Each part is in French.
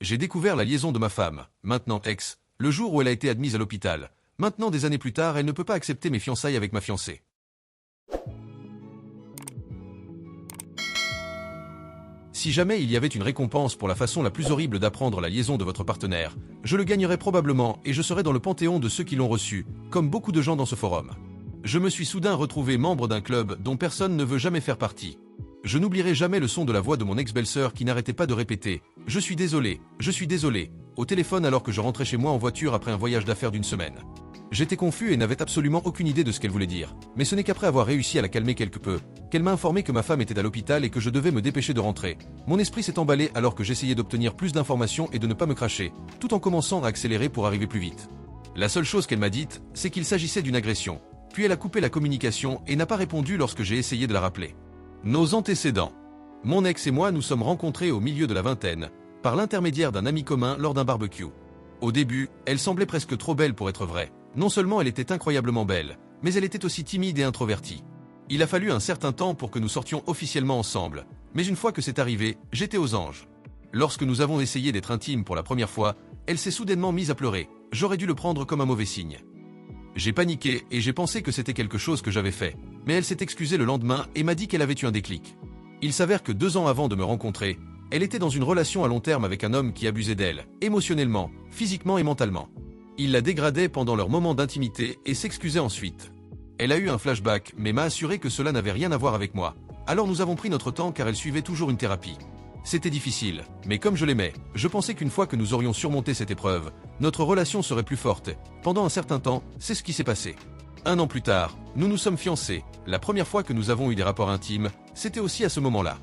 J'ai découvert la liaison de ma femme, maintenant ex, le jour où elle a été admise à l'hôpital. Maintenant, des années plus tard, elle ne peut pas accepter mes fiançailles avec ma fiancée. Si jamais il y avait une récompense pour la façon la plus horrible d'apprendre la liaison de votre partenaire, je le gagnerais probablement et je serais dans le panthéon de ceux qui l'ont reçu, comme beaucoup de gens dans ce forum. Je me suis soudain retrouvé membre d'un club dont personne ne veut jamais faire partie. Je n'oublierai jamais le son de la voix de mon ex-belle-sœur qui n'arrêtait pas de répéter « Je suis désolé, au téléphone alors que je rentrais chez moi en voiture après un voyage d'affaires d'une semaine. J'étais confus et n'avais absolument aucune idée de ce qu'elle voulait dire, mais ce n'est qu'après avoir réussi à la calmer quelque peu, qu'elle m'a informé que ma femme était à l'hôpital et que je devais me dépêcher de rentrer. Mon esprit s'est emballé alors que j'essayais d'obtenir plus d'informations et de ne pas me cracher, tout en commençant à accélérer pour arriver plus vite. La seule chose qu'elle m'a dite, c'est qu'il s'agissait d'une agression. Puis elle a coupé la communication et n'a pas répondu lorsque j'ai essayé de la rappeler. Nos antécédents. Mon ex et moi nous sommes rencontrés au milieu de la vingtaine, par l'intermédiaire d'un ami commun lors d'un barbecue. Au début, elle semblait presque trop belle pour être vraie. Non seulement elle était incroyablement belle, mais elle était aussi timide et introvertie. Il a fallu un certain temps pour que nous sortions officiellement ensemble, mais une fois que c'est arrivé, j'étais aux anges. Lorsque nous avons essayé d'être intimes pour la première fois, elle s'est soudainement mise à pleurer. J'aurais dû le prendre comme un mauvais signe. J'ai paniqué et j'ai pensé que c'était quelque chose que j'avais fait, mais elle s'est excusée le lendemain et m'a dit qu'elle avait eu un déclic. Il s'avère que 2 ans avant de me rencontrer, elle était dans une relation à long terme avec un homme qui abusait d'elle, émotionnellement, physiquement et mentalement. Il la dégradait pendant leurs moments d'intimité et s'excusait ensuite. Elle a eu un flashback mais m'a assuré que cela n'avait rien à voir avec moi. Alors nous avons pris notre temps car elle suivait toujours une thérapie. C'était difficile, mais comme je l'aimais, je pensais qu'une fois que nous aurions surmonté cette épreuve, notre relation serait plus forte. Pendant un certain temps, c'est ce qui s'est passé. 1 an plus tard, nous nous sommes fiancés. La première fois que nous avons eu des rapports intimes, c'était aussi à ce moment-là.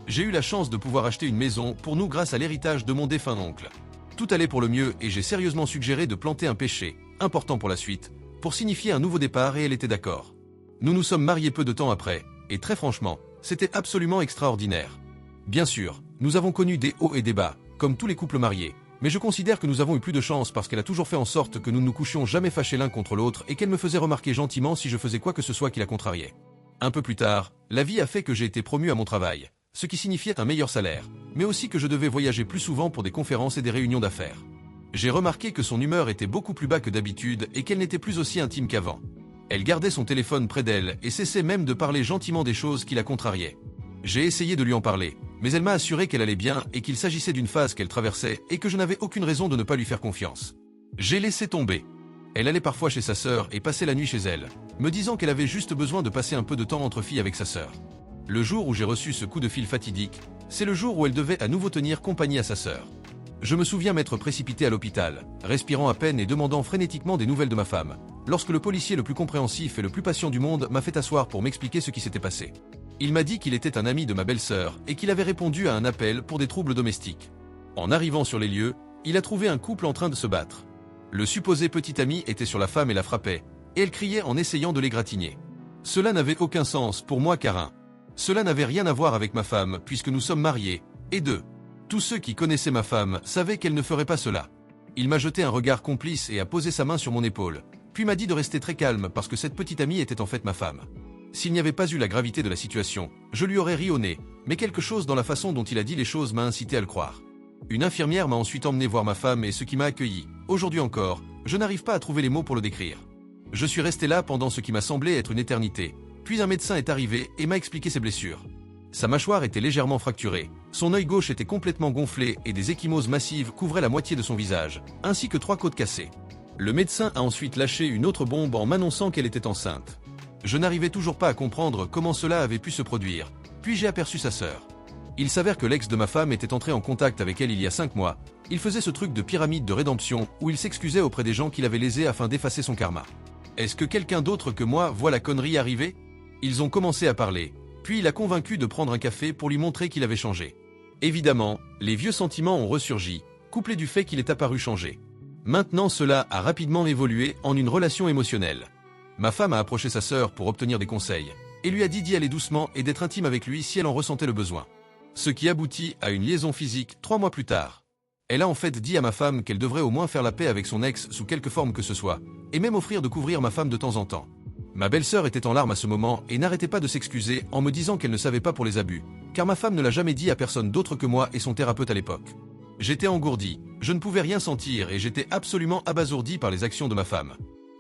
J'ai eu la chance de pouvoir acheter une maison pour nous grâce à l'héritage de mon défunt oncle. Tout allait pour le mieux et j'ai sérieusement suggéré de planter un péché, important pour la suite, pour signifier un nouveau départ et elle était d'accord. Nous nous sommes mariés peu de temps après, et très franchement, c'était absolument extraordinaire. Bien sûr, nous avons connu des hauts et des bas, comme tous les couples mariés, mais je considère que nous avons eu plus de chance parce qu'elle a toujours fait en sorte que nous ne nous couchions jamais fâchés l'un contre l'autre et qu'elle me faisait remarquer gentiment si je faisais quoi que ce soit qui la contrariait. Un peu plus tard, la vie a fait que j'ai été promu à mon travail, ce qui signifiait un meilleur salaire, mais aussi que je devais voyager plus souvent pour des conférences et des réunions d'affaires. J'ai remarqué que son humeur était beaucoup plus bas que d'habitude et qu'elle n'était plus aussi intime qu'avant. Elle gardait son téléphone près d'elle et cessait même de parler gentiment des choses qui la contrariaient. J'ai essayé de lui en parler, mais elle m'a assuré qu'elle allait bien et qu'il s'agissait d'une phase qu'elle traversait et que je n'avais aucune raison de ne pas lui faire confiance. J'ai laissé tomber. Elle allait parfois chez sa sœur et passait la nuit chez elle, me disant qu'elle avait juste besoin de passer un peu de temps entre filles avec sa sœur. Le jour où j'ai reçu ce coup de fil fatidique, c'est le jour où elle devait à nouveau tenir compagnie à sa sœur. Je me souviens m'être précipité à l'hôpital, respirant à peine et demandant frénétiquement des nouvelles de ma femme, lorsque le policier le plus compréhensif et le plus patient du monde m'a fait asseoir pour m'expliquer ce qui s'était passé. Il m'a dit qu'il était un ami de ma belle-sœur et qu'il avait répondu à un appel pour des troubles domestiques. En arrivant sur les lieux, il a trouvé un couple en train de se battre. Le supposé petit ami était sur la femme et la frappait, et elle criait en essayant de l'égratigner. Cela n'avait aucun sens pour moi car cela n'avait rien à voir avec ma femme puisque nous sommes mariés, et 2. Tous ceux qui connaissaient ma femme savaient qu'elle ne ferait pas cela. Il m'a jeté un regard complice et a posé sa main sur mon épaule, puis m'a dit de rester très calme parce que cette petite amie était en fait ma femme. S'il n'y avait pas eu la gravité de la situation, je lui aurais ri au nez, mais quelque chose dans la façon dont il a dit les choses m'a incité à le croire. Une infirmière m'a ensuite emmené voir ma femme et ce qui m'a accueilli. Aujourd'hui encore, je n'arrive pas à trouver les mots pour le décrire. Je suis resté là pendant ce qui m'a semblé être une éternité, puis un médecin est arrivé et m'a expliqué ses blessures. Sa mâchoire était légèrement fracturée, son œil gauche était complètement gonflé et des ecchymoses massives couvraient la moitié de son visage, ainsi que 3 côtes cassées. Le médecin a ensuite lâché une autre bombe en m'annonçant qu'elle était enceinte. Je n'arrivais toujours pas à comprendre comment cela avait pu se produire, puis j'ai aperçu sa sœur. Il s'avère que l'ex de ma femme était entré en contact avec elle il y a 5 mois. Il faisait ce truc de pyramide de rédemption où il s'excusait auprès des gens qu'il avait lésés afin d'effacer son karma. Est-ce que quelqu'un d'autre que moi voit la connerie arriver? Ils ont commencé à parler, puis il a convaincu de prendre un café pour lui montrer qu'il avait changé. Évidemment, les vieux sentiments ont ressurgi, couplés du fait qu'il est apparu changé. Maintenant cela a rapidement évolué en une relation émotionnelle. Ma femme a approché sa sœur pour obtenir des conseils, et lui a dit d'y aller doucement et d'être intime avec lui si elle en ressentait le besoin. Ce qui aboutit à une liaison physique 3 mois plus tard. Elle a en fait dit à ma femme qu'elle devrait au moins faire la paix avec son ex sous quelque forme que ce soit, et même offrir de couvrir ma femme de temps en temps. Ma belle-sœur était en larmes à ce moment et n'arrêtait pas de s'excuser en me disant qu'elle ne savait pas pour les abus, car ma femme ne l'a jamais dit à personne d'autre que moi et son thérapeute à l'époque. J'étais engourdi, je ne pouvais rien sentir et j'étais absolument abasourdi par les actions de ma femme.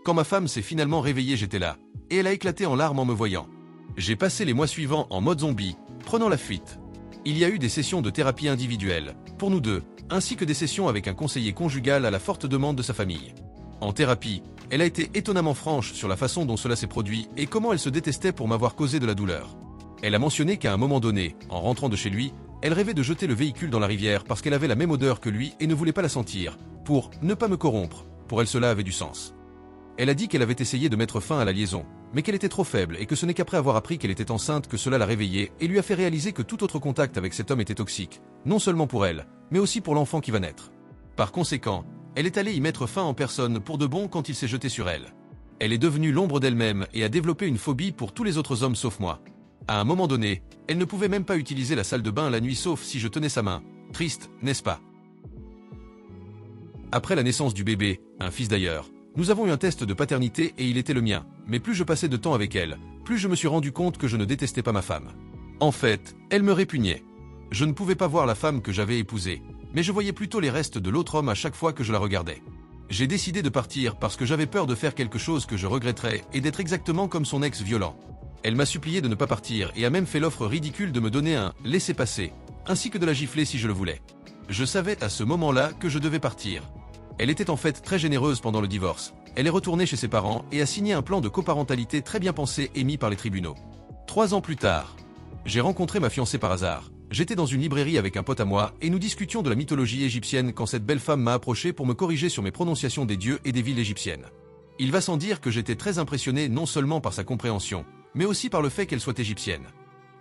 Quand ma femme s'est finalement réveillée, j'étais là, et elle a éclaté en larmes en me voyant. J'ai passé les mois suivants en mode zombie, prenant la fuite. Il y a eu des sessions de thérapie individuelle, pour nous deux, ainsi que des sessions avec un conseiller conjugal à la forte demande de sa famille. En thérapie, elle a été étonnamment franche sur la façon dont cela s'est produit et comment elle se détestait pour m'avoir causé de la douleur. Elle a mentionné qu'à un moment donné, en rentrant de chez lui, elle rêvait de jeter le véhicule dans la rivière parce qu'elle avait la même odeur que lui et ne voulait pas la sentir, pour ne pas me corrompre. Pour elle, cela avait du sens. Elle a dit qu'elle avait essayé de mettre fin à la liaison, mais qu'elle était trop faible et que ce n'est qu'après avoir appris qu'elle était enceinte que cela l'a réveillée et lui a fait réaliser que tout autre contact avec cet homme était toxique, non seulement pour elle, mais aussi pour l'enfant qui va naître. Par conséquent, elle est allée y mettre fin en personne pour de bon quand il s'est jeté sur elle. Elle est devenue l'ombre d'elle-même et a développé une phobie pour tous les autres hommes sauf moi. À un moment donné, elle ne pouvait même pas utiliser la salle de bain la nuit sauf si je tenais sa main. Triste, n'est-ce pas? Après la naissance du bébé, un fils d'ailleurs, nous avons eu un test de paternité et il était le mien, mais plus je passais de temps avec elle, plus je me suis rendu compte que je ne détestais pas ma femme. En fait, elle me répugnait. Je ne pouvais pas voir la femme que j'avais épousée, mais je voyais plutôt les restes de l'autre homme à chaque fois que je la regardais. J'ai décidé de partir parce que j'avais peur de faire quelque chose que je regretterais et d'être exactement comme son ex violent. Elle m'a supplié de ne pas partir et a même fait l'offre ridicule de me donner un « laissez-passer », ainsi que de la gifler si je le voulais. Je savais à ce moment-là que je devais partir. Elle était en fait très généreuse pendant le divorce. Elle est retournée chez ses parents et a signé un plan de coparentalité très bien pensé émis par les tribunaux. 3 ans plus tard, j'ai rencontré ma fiancée par hasard. J'étais dans une librairie avec un pote à moi et nous discutions de la mythologie égyptienne quand cette belle femme m'a approché pour me corriger sur mes prononciations des dieux et des villes égyptiennes. Il va sans dire que j'étais très impressionné non seulement par sa compréhension, mais aussi par le fait qu'elle soit égyptienne.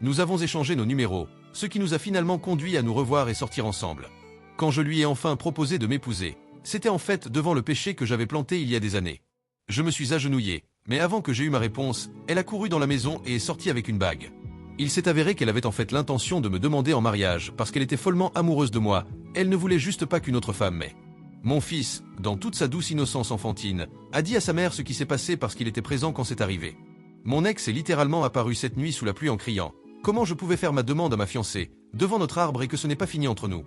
Nous avons échangé nos numéros, ce qui nous a finalement conduit à nous revoir et sortir ensemble. Quand je lui ai enfin proposé de m'épouser, c'était en fait devant le péché que j'avais planté il y a des années. Je me suis agenouillé, mais avant que j'aie eu ma réponse, elle a couru dans la maison et est sortie avec une bague. Il s'est avéré qu'elle avait en fait l'intention de me demander en mariage parce qu'elle était follement amoureuse de moi, elle ne voulait juste pas qu'une autre femme m'ait. Mon fils, dans toute sa douce innocence enfantine, a dit à sa mère ce qui s'est passé parce qu'il était présent quand c'est arrivé. Mon ex est littéralement apparu cette nuit sous la pluie en criant « Comment je pouvais faire ma demande à ma fiancée, devant notre arbre et que ce n'est pas fini entre nous ?»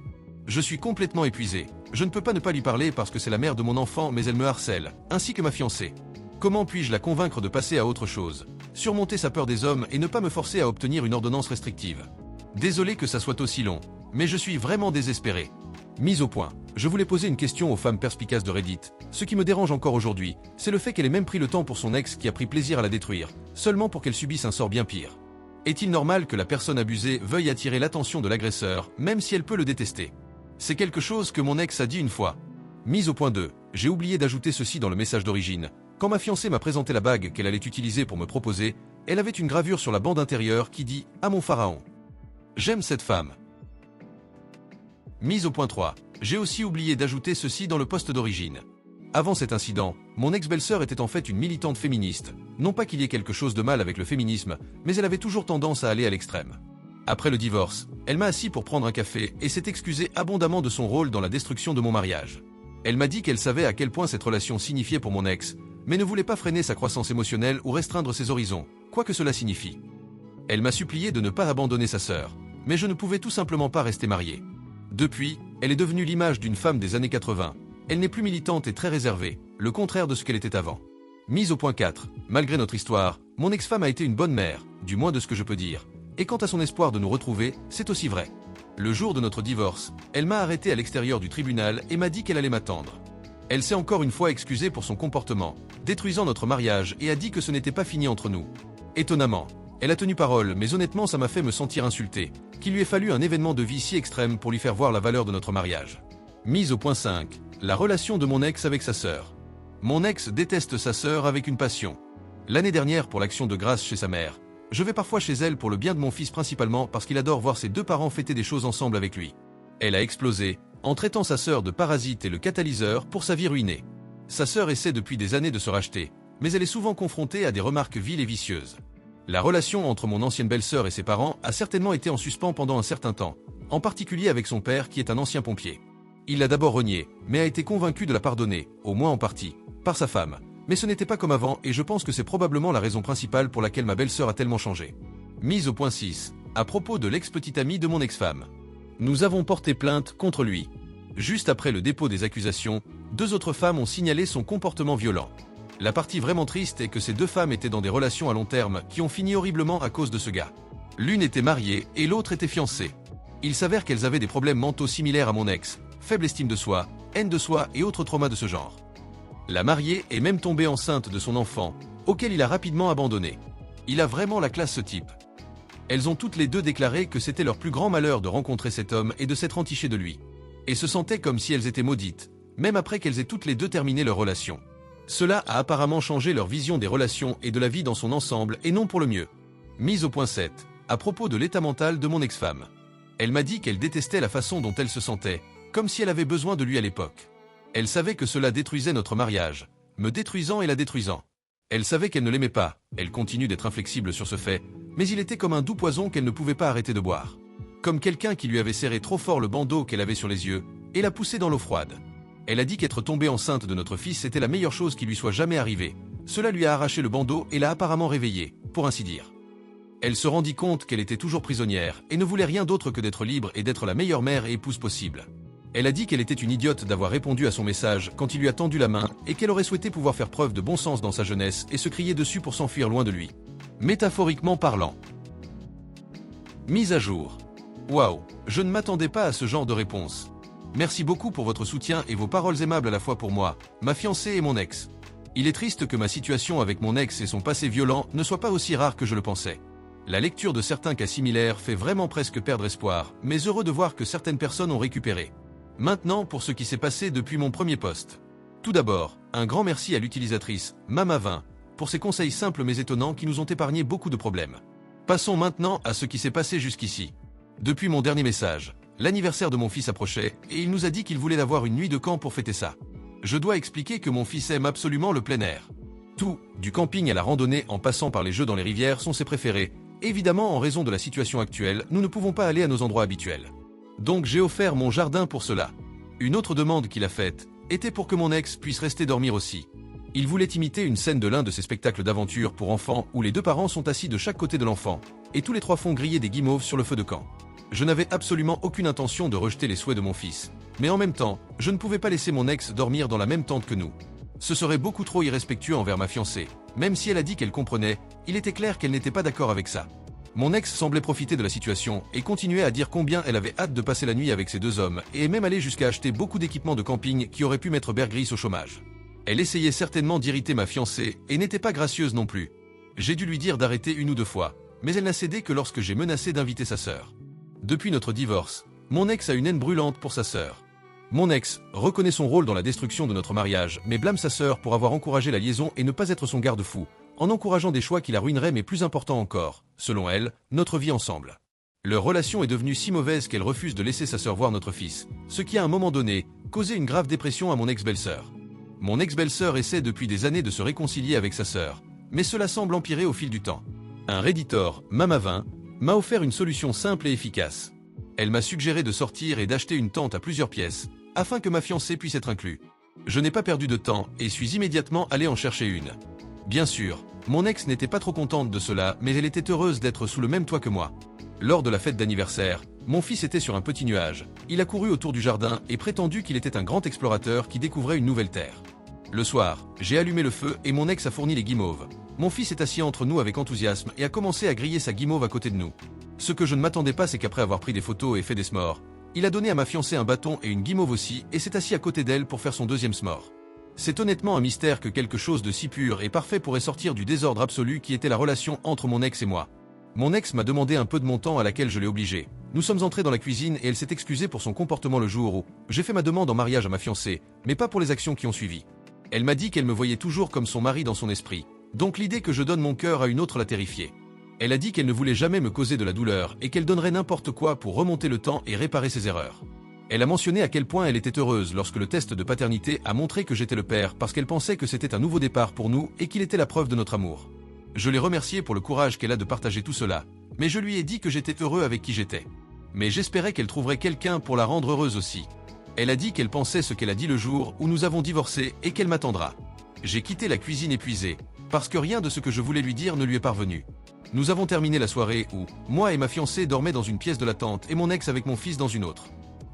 Je suis complètement épuisé. Je ne peux pas ne pas lui parler parce que c'est la mère de mon enfant mais elle me harcèle, ainsi que ma fiancée. Comment puis-je la convaincre de passer à autre chose, surmonter sa peur des hommes et ne pas me forcer à obtenir une ordonnance restrictive? Désolé que ça soit aussi long, mais je suis vraiment désespéré. Mise au point, je voulais poser une question aux femmes perspicaces de Reddit. Ce qui me dérange encore aujourd'hui, c'est le fait qu'elle ait même pris le temps pour son ex qui a pris plaisir à la détruire, seulement pour qu'elle subisse un sort bien pire. Est-il normal que la personne abusée veuille attirer l'attention de l'agresseur, même si elle peut le détester? C'est quelque chose que mon ex a dit une fois. Mise au point 2, j'ai oublié d'ajouter ceci dans le message d'origine. Quand ma fiancée m'a présenté la bague qu'elle allait utiliser pour me proposer, elle avait une gravure sur la bande intérieure qui dit « À mon pharaon ». J'aime cette femme. Mise au point 3, j'ai aussi oublié d'ajouter ceci dans le post d'origine. Avant cet incident, mon ex-belle-sœur était en fait une militante féministe. Non pas qu'il y ait quelque chose de mal avec le féminisme, mais elle avait toujours tendance à aller à l'extrême. Après le divorce, elle m'a assis pour prendre un café et s'est excusée abondamment de son rôle dans la destruction de mon mariage. Elle m'a dit qu'elle savait à quel point cette relation signifiait pour mon ex, mais ne voulait pas freiner sa croissance émotionnelle ou restreindre ses horizons, quoi que cela signifie. Elle m'a supplié de ne pas abandonner sa sœur, mais je ne pouvais tout simplement pas rester marié. Depuis, elle est devenue l'image d'une femme des années 80. Elle n'est plus militante et très réservée, le contraire de ce qu'elle était avant. Mise au point 4, malgré notre histoire, mon ex-femme a été une bonne mère, du moins de ce que je peux dire. Et quant à son espoir de nous retrouver, c'est aussi vrai. Le jour de notre divorce, elle m'a arrêté à l'extérieur du tribunal et m'a dit qu'elle allait m'attendre. Elle s'est encore une fois excusée pour son comportement, détruisant notre mariage et a dit que ce n'était pas fini entre nous. Étonnamment, elle a tenu parole, mais honnêtement ça m'a fait me sentir insulté, qu'il lui ait fallu un événement de vie si extrême pour lui faire voir la valeur de notre mariage. Mise au point 5, la relation de mon ex avec sa sœur. Mon ex déteste sa sœur avec une passion. L'année dernière pour l'action de grâce chez sa mère, je vais parfois chez elle pour le bien de mon fils principalement parce qu'il adore voir ses 2 parents fêter des choses ensemble avec lui. Elle a explosé, en traitant sa sœur de parasite et le catalyseur pour sa vie ruinée. Sa sœur essaie depuis des années de se racheter, mais elle est souvent confrontée à des remarques viles et vicieuses. La relation entre mon ancienne belle-sœur et ses parents a certainement été en suspens pendant un certain temps, en particulier avec son père qui est un ancien pompier. Il l'a d'abord renié, mais a été convaincu de la pardonner, au moins en partie, par sa femme. Mais ce n'était pas comme avant et je pense que c'est probablement la raison principale pour laquelle ma belle-sœur a tellement changé. Mise au point 6, à propos de l'ex-petite amie de mon ex-femme. Nous avons porté plainte contre lui. Juste après le dépôt des accusations, 2 autres femmes ont signalé son comportement violent. La partie vraiment triste est que ces 2 femmes étaient dans des relations à long terme qui ont fini horriblement à cause de ce gars. L'une était mariée et l'autre était fiancée. Il s'avère qu'elles avaient des problèmes mentaux similaires à mon ex, faible estime de soi, haine de soi et autres traumas de ce genre. La mariée est même tombée enceinte de son enfant, auquel il a rapidement abandonné. Il a vraiment la classe ce type. Elles ont toutes les 2 déclaré que c'était leur plus grand malheur de rencontrer cet homme et de s'être entichées de lui. Et se sentaient comme si elles étaient maudites, même après qu'elles aient toutes les 2 terminé leur relation. Cela a apparemment changé leur vision des relations et de la vie dans son ensemble et non pour le mieux. Mise au point 7, à propos de l'état mental de mon ex-femme. Elle m'a dit qu'elle détestait la façon dont elle se sentait, comme si elle avait besoin de lui à l'époque. Elle savait que cela détruisait notre mariage, me détruisant et la détruisant. Elle savait qu'elle ne l'aimait pas, elle continue d'être inflexible sur ce fait, mais il était comme un doux poison qu'elle ne pouvait pas arrêter de boire. Comme quelqu'un qui lui avait serré trop fort le bandeau qu'elle avait sur les yeux, et l'a poussé dans l'eau froide. Elle a dit qu'être tombée enceinte de notre fils était la meilleure chose qui lui soit jamais arrivée. Cela lui a arraché le bandeau et l'a apparemment réveillée, pour ainsi dire. Elle se rendit compte qu'elle était toujours prisonnière et ne voulait rien d'autre que d'être libre et d'être la meilleure mère et épouse possible. Elle a dit qu'elle était une idiote d'avoir répondu à son message quand il lui a tendu la main et qu'elle aurait souhaité pouvoir faire preuve de bon sens dans sa jeunesse et se crier dessus pour s'enfuir loin de lui. Métaphoriquement parlant. Mise à jour. Waouh, je ne m'attendais pas à ce genre de réponse. Merci beaucoup pour votre soutien et vos paroles aimables à la fois pour moi, ma fiancée et mon ex. Il est triste que ma situation avec mon ex et son passé violent ne soit pas aussi rare que je le pensais. La lecture de certains cas similaires fait vraiment presque perdre espoir, mais heureux de voir que certaines personnes ont récupéré. Maintenant, pour ce qui s'est passé depuis mon premier post. Tout d'abord, un grand merci à l'utilisatrice, Mama20, pour ses conseils simples mais étonnants qui nous ont épargné beaucoup de problèmes. Passons maintenant à ce qui s'est passé jusqu'ici. Depuis mon dernier message, l'anniversaire de mon fils approchait et il nous a dit qu'il voulait avoir une nuit de camp pour fêter ça. Je dois expliquer que mon fils aime absolument le plein air. Tout, du camping à la randonnée en passant par les jeux dans les rivières, sont ses préférés. Évidemment, en raison de la situation actuelle, nous ne pouvons pas aller à nos endroits habituels. Donc j'ai offert mon jardin pour cela. Une autre demande qu'il a faite était pour que mon ex puisse rester dormir aussi. Il voulait imiter une scène de l'un de ces spectacles d'aventure pour enfants où les 2 parents sont assis de chaque côté de l'enfant, et tous les 3 font griller des guimauves sur le feu de camp. Je n'avais absolument aucune intention de rejeter les souhaits de mon fils, mais en même temps, je ne pouvais pas laisser mon ex dormir dans la même tente que nous. Ce serait beaucoup trop irrespectueux envers ma fiancée. Même si elle a dit qu'elle comprenait, il était clair qu'elle n'était pas d'accord avec ça. Mon ex semblait profiter de la situation et continuait à dire combien elle avait hâte de passer la nuit avec ces 2 hommes et même aller jusqu'à acheter beaucoup d'équipements de camping qui auraient pu mettre Bear Grylls au chômage. Elle essayait certainement d'irriter ma fiancée et n'était pas gracieuse non plus. J'ai dû lui dire d'arrêter 1 ou 2 fois, mais elle n'a cédé que lorsque j'ai menacé d'inviter sa sœur. Depuis notre divorce, mon ex a une haine brûlante pour sa sœur. Mon ex reconnaît son rôle dans la destruction de notre mariage, mais blâme sa sœur pour avoir encouragé la liaison et ne pas être son garde-fou, en encourageant des choix qui la ruineraient mais plus important encore, selon elle, notre vie ensemble. Leur relation est devenue si mauvaise qu'elle refuse de laisser sa sœur voir notre fils, ce qui à un moment donné, causé une grave dépression à mon ex-belle-sœur. Mon ex-belle-sœur essaie depuis des années de se réconcilier avec sa sœur, mais cela semble empirer au fil du temps. Un Redditor, Mama20, m'a offert une solution simple et efficace. Elle m'a suggéré de sortir et d'acheter une tente à plusieurs pièces, afin que ma fiancée puisse être inclue. Je n'ai pas perdu de temps et suis immédiatement allé en chercher une. Bien sûr, mon ex n'était pas trop contente de cela, mais elle était heureuse d'être sous le même toit que moi. Lors de la fête d'anniversaire, mon fils était sur un petit nuage. Il a couru autour du jardin et prétendu qu'il était un grand explorateur qui découvrait une nouvelle terre. Le soir, j'ai allumé le feu et mon ex a fourni les guimauves. Mon fils est assis entre nous avec enthousiasme et a commencé à griller sa guimauve à côté de nous. Ce que je ne m'attendais pas, c'est qu'après avoir pris des photos et fait des s'mores, il a donné à ma fiancée un bâton et une guimauve aussi et s'est assis à côté d'elle pour faire son deuxième s'more. C'est honnêtement un mystère que quelque chose de si pur et parfait pourrait sortir du désordre absolu qui était la relation entre mon ex et moi. Mon ex m'a demandé un peu de mon temps à laquelle je l'ai obligé. Nous sommes entrés dans la cuisine et elle s'est excusée pour son comportement le jour où j'ai fait ma demande en mariage à ma fiancée, mais pas pour les actions qui ont suivi. Elle m'a dit qu'elle me voyait toujours comme son mari dans son esprit, donc l'idée que je donne mon cœur à une autre l'a terrifiée. Elle a dit qu'elle ne voulait jamais me causer de la douleur et qu'elle donnerait n'importe quoi pour remonter le temps et réparer ses erreurs. Elle a mentionné à quel point elle était heureuse lorsque le test de paternité a montré que j'étais le père parce qu'elle pensait que c'était un nouveau départ pour nous et qu'il était la preuve de notre amour. Je l'ai remerciée pour le courage qu'elle a de partager tout cela, mais je lui ai dit que j'étais heureux avec qui j'étais. Mais j'espérais qu'elle trouverait quelqu'un pour la rendre heureuse aussi. Elle a dit qu'elle pensait ce qu'elle a dit le jour où nous avons divorcé et qu'elle m'attendra. J'ai quitté la cuisine épuisé, parce que rien de ce que je voulais lui dire ne lui est parvenu. Nous avons terminé la soirée où, moi et ma fiancée dormaient dans une pièce de la tente et mon ex avec mon fils dans une autre.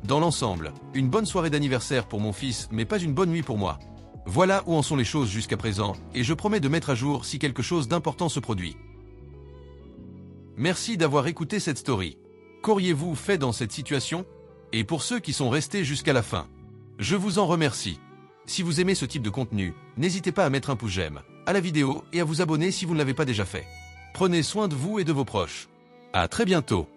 Dans l'ensemble, une bonne soirée d'anniversaire pour mon fils, mais pas une bonne nuit pour moi. Voilà où en sont les choses jusqu'à présent, et je promets de mettre à jour si quelque chose d'important se produit. Merci d'avoir écouté cette story. Qu'auriez-vous fait dans cette situation? Et pour ceux qui sont restés jusqu'à la fin, je vous en remercie. Si vous aimez ce type de contenu, n'hésitez pas à mettre un pouce j'aime à la vidéo et à vous abonner si vous ne l'avez pas déjà fait. Prenez soin de vous et de vos proches. À très bientôt.